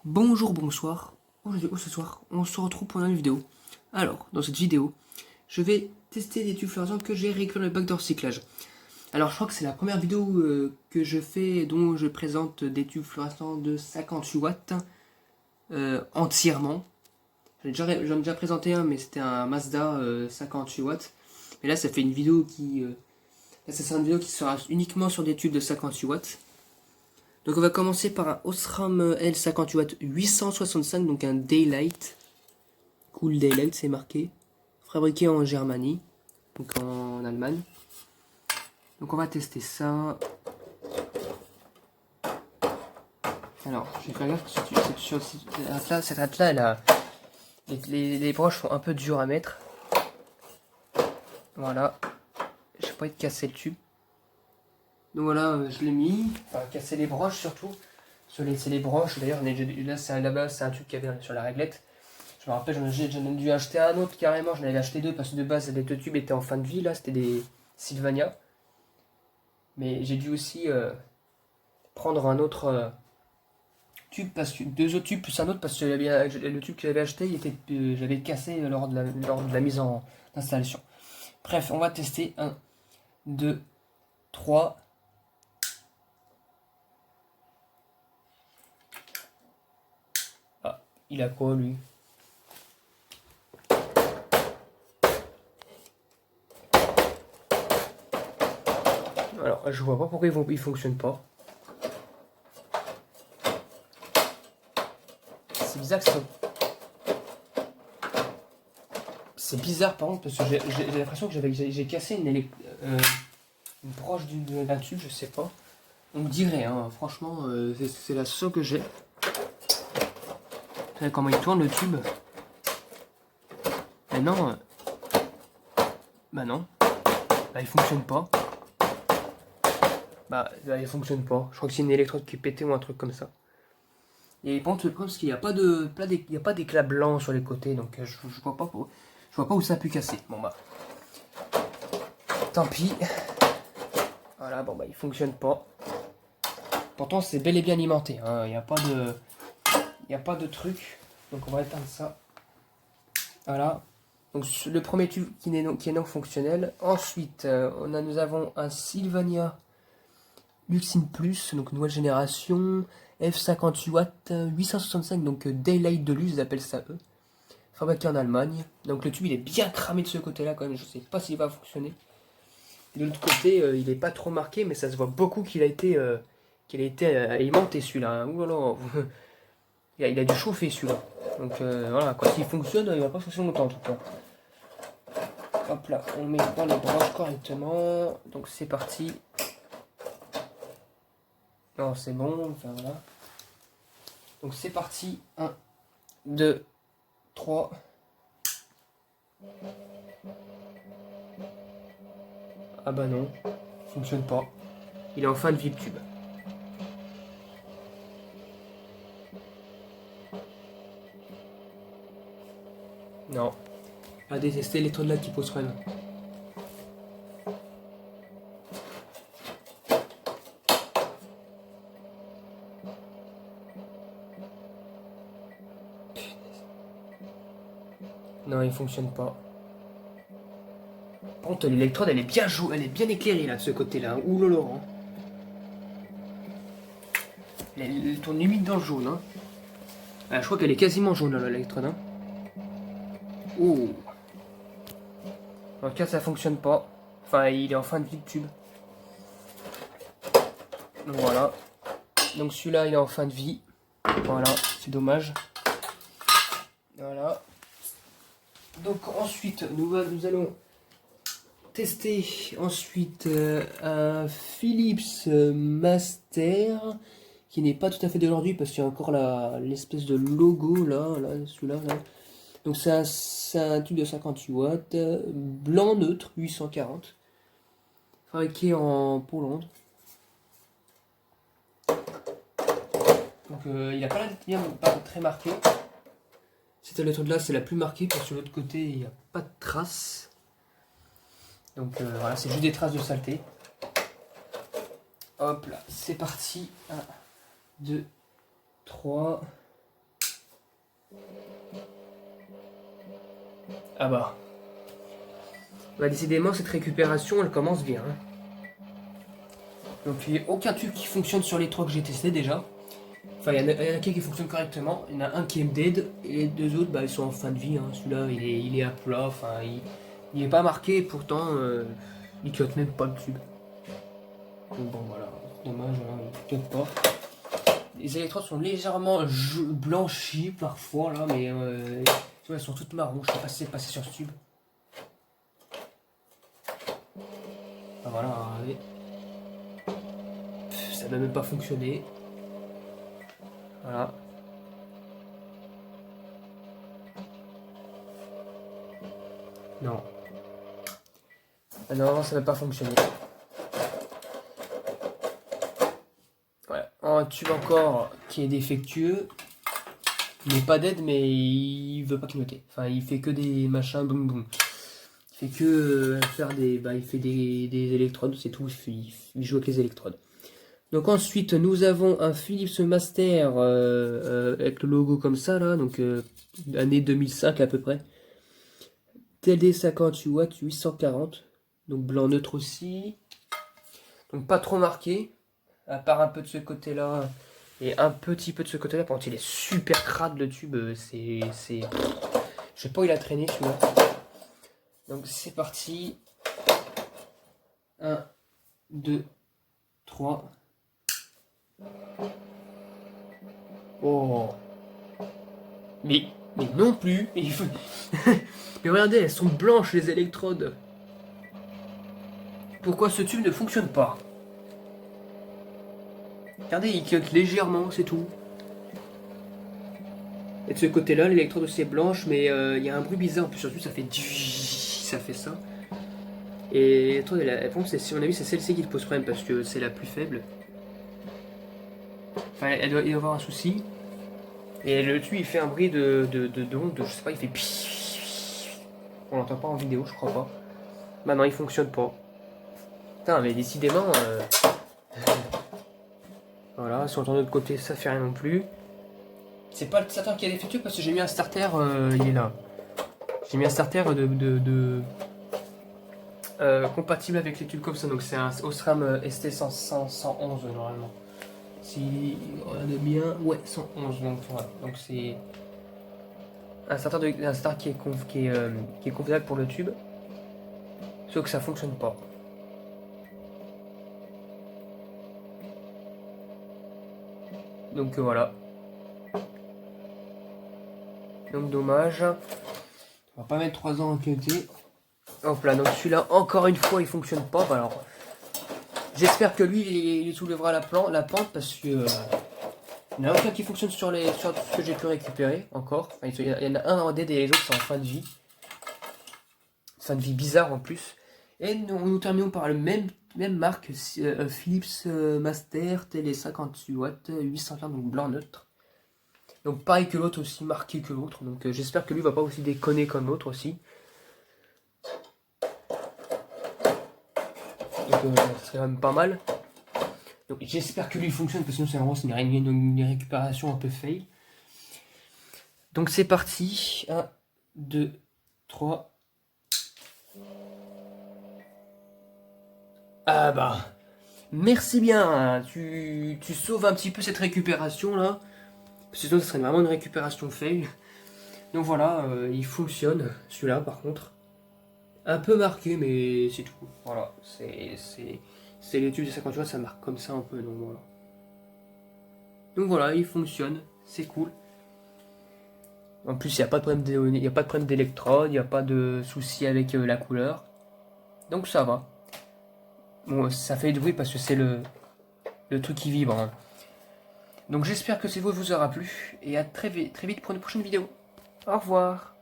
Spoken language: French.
Bonjour, bonsoir. Aujourd'hui ou ce soir, on se retrouve pour une nouvelle vidéo. Alors, dans cette vidéo, je vais tester des tubes fluorescents que j'ai récupérés dans le bac de recyclage. Alors, je crois que c'est la première vidéo que je fais dont je présente des tubes fluorescents de 58 watts entièrement. J'en ai déjà présenté un, mais c'était un Mazda 58 watts. Et là, ça fait une vidéo là, ça sera une vidéo qui sera uniquement sur des tubes de 58 watts. Donc on va commencer par un Osram L58 865, donc un Daylight. Cool Daylight, c'est marqué. Fabriqué en Germanie, donc en Allemagne. Donc on va tester ça. Alors, je vais faire gaffe sur cette rate-là, elle a... les broches sont un peu dures à mettre. Voilà. Je vais pas être cassé le tube. Donc voilà, je l'ai mis. Enfin, casser les broches surtout. Se laisser les broches. D'ailleurs, là-bas, c'est un tube qu'il y avait sur la réglette. Je me rappelle, j'en ai dû acheter un autre carrément. J'en avais acheté deux parce que de base, les deux tubes étaient en fin de vie. Là, c'était des Sylvania. Mais j'ai dû aussi prendre un autre tube, parce que deux autres tubes plus un autre parce que le tube que j'avais acheté, j'avais cassé lors de la mise en installation. Bref, on va tester 1, 2, 3. Ah, il a quoi lui? Alors, je vois pas pourquoi il fonctionne pas. C'est bizarre que ça... C'est bizarre par contre parce que j'ai l'impression que j'ai cassé une broche d'un tube, je sais pas. On me dirait, hein, franchement, c'est la seule que j'ai. Vous savez comment il tourne le tube? Mais non, bah non, bah il fonctionne pas. Bah il fonctionne pas. Je crois que c'est une électrode qui est pétée ou un truc comme ça. Et bon, le problème c'est qu'il n'y a pas d'éclat blanc sur les côtés, donc je vois pas où ça a pu casser. Bon bah, tant pis. Voilà, bon bah il fonctionne pas. Pourtant c'est bel et bien alimenté, hein. Il n'y a pas de truc. Donc on va éteindre ça. Voilà. Donc le premier tube qui est non fonctionnel. Ensuite, nous avons un Sylvania Luxine Plus, donc nouvelle génération, F58 watts, 865, donc Daylight Deluxe, ils appellent ça eux. Fabriqué en Allemagne. Donc le tube il est bien cramé de ce côté-là quand même, je sais pas s'il va fonctionner. De l'autre côté, il est pas trop marqué, mais ça se voit beaucoup qu'il a été alimenté celui-là. Hein. Ouh là là. Il a dû chauffer celui-là. Donc voilà, quand il fonctionne, il va pas fonctionner longtemps en tout cas. Hop là, on met dans les broches correctement. Donc c'est parti. Non, c'est bon, enfin voilà. Donc c'est parti. 1, 2, 3. Ah bah non, il fonctionne pas. Il est en fin de vie le tube. Non. À détester les taux de là qui posent problème. Non, il fonctionne pas. Par contre, l'électrode, elle est bien éclairée là de ce côté-là. Ouh là là. Hein. Elle tourne limite dans le jaune. Hein. Ah, je crois qu'elle est quasiment jaune là, l'électrode. Hein. Oh. En tout cas, ça fonctionne pas. Enfin, il est en fin de vie de tube. Donc voilà. Donc celui-là, il est en fin de vie. Voilà, c'est dommage. Voilà. Donc ensuite, nous allons tester ensuite un Philips Master qui n'est pas tout à fait d'aujourd'hui parce qu'il y a encore l'espèce de logo là, celui-là. Là. Donc c'est un tube de 58 watts, blanc neutre, 840, fabriqué en Pologne. Donc il n'a pas très marqué. Cette lettre là c'est la plus marquée parce que sur l'autre côté il n'y a pas de traces. Donc voilà, c'est juste des traces de saleté. Hop là, c'est parti. 1, 2, 3. Ah bah. Bah décidément cette récupération elle commence bien. Hein. Donc il n'y a aucun tube qui fonctionne sur les 3 que j'ai testés déjà. Enfin il y en a qui fonctionne correctement, il y en a un qui est dead et les 2 autres bah, ils sont en fin de vie. Hein. Celui-là il est à plat, enfin il est pas marqué et pourtant il cote même pas le tube. Donc bon voilà, dommage, hein, il cote pas. Les électrodes sont légèrement blanchies parfois là mais tu vois, elles sont toutes marron, je sais pas si c'est passé sur ce tube. Ah, voilà, regardez. Ça n'a même pas fonctionné. Voilà. Non. Ah non, ça n'a pas fonctionné. Voilà. Un tube encore qui est défectueux. Il n'est pas dead, mais il veut pas clignoter. Enfin, il fait que des machins boum boum. Il fait que faire des. Bah, il fait des électrodes, c'est tout. Il joue avec les électrodes. Donc ensuite, nous avons un Philips Master avec le logo comme ça, là. Donc, année 2005 à peu près. TLD 58 watts, 840. Donc blanc neutre aussi. Donc pas trop marqué. À part un peu de ce côté-là. Et un petit peu de ce côté-là. Par contre, il est super crade le tube. C'est. Je sais pas où il a traîné celui-là. Donc c'est parti. 1, 2, 3. Oh. Mais non plus. Mais regardez, elles sont blanches les électrodes. Pourquoi ce tube ne fonctionne pas? Regardez, il clignote légèrement, c'est tout. Et de ce côté-là, l'électrode aussi est blanche, mais il y a un bruit bizarre. En plus, surtout, ça fait ça fait ça. Et attendez, si on a vu, c'est celle-ci qui te pose problème parce que c'est la plus faible. Enfin, il doit y avoir un souci. Et le tube, il fait un bruit de je sais pas, il fait. On l'entend pas en vidéo, je crois pas. Bah non, il fonctionne pas. Putain, mais décidément. Voilà, si on entend de l'autre côté, ça fait rien non plus. C'est pas le starter qui est défectueux parce que j'ai mis un starter, il est là. J'ai mis un starter compatible avec les tubes comme ça, donc c'est un Osram ST111 normalement. Si on a bien, ouais, 111, donc voilà. Donc c'est un starter qui est convenable pour le tube, sauf que ça fonctionne pas. Donc voilà. Donc dommage. On va pas mettre 3 ans en qualité. Hop là, donc celui-là, encore une fois, il fonctionne pas. Alors, j'espère que lui, il soulèvera la pente parce que il n'y en a aucun qui fonctionne sur ce que j'ai pu récupérer encore. Enfin, il y en a un en dead et les autres sont en fin de vie. Fin de vie bizarre en plus. Et nous terminons par le même marque, Philips Master Télé 58 watts, 840, donc blanc neutre. Donc pareil que l'autre aussi, marqué que l'autre. Donc j'espère que lui va pas aussi déconner comme l'autre aussi. Donc ça serait quand même pas mal. Donc j'espère que lui fonctionne parce que sinon c'est une récupération un peu fail. Donc c'est parti. 1, 2, 3. Ah bah. Merci bien. Tu sauves un petit peu cette récupération là. Parce que sinon ça serait vraiment une récupération fail. Donc voilà, il fonctionne. Celui-là par contre. Un peu marqué mais c'est tout. Voilà. C'est l'étude de 50 watts, ça marque comme ça un peu. Donc voilà, il fonctionne. C'est cool. En plus, il n'y a pas de problème d'électrode, il n'y a pas de souci avec la couleur. Donc ça va. Bon, ça fait du bruit parce que c'est le truc qui vibre. Hein. Donc j'espère que cette vidéo vous aura plu. Et à très vite pour une prochaine vidéo. Au revoir.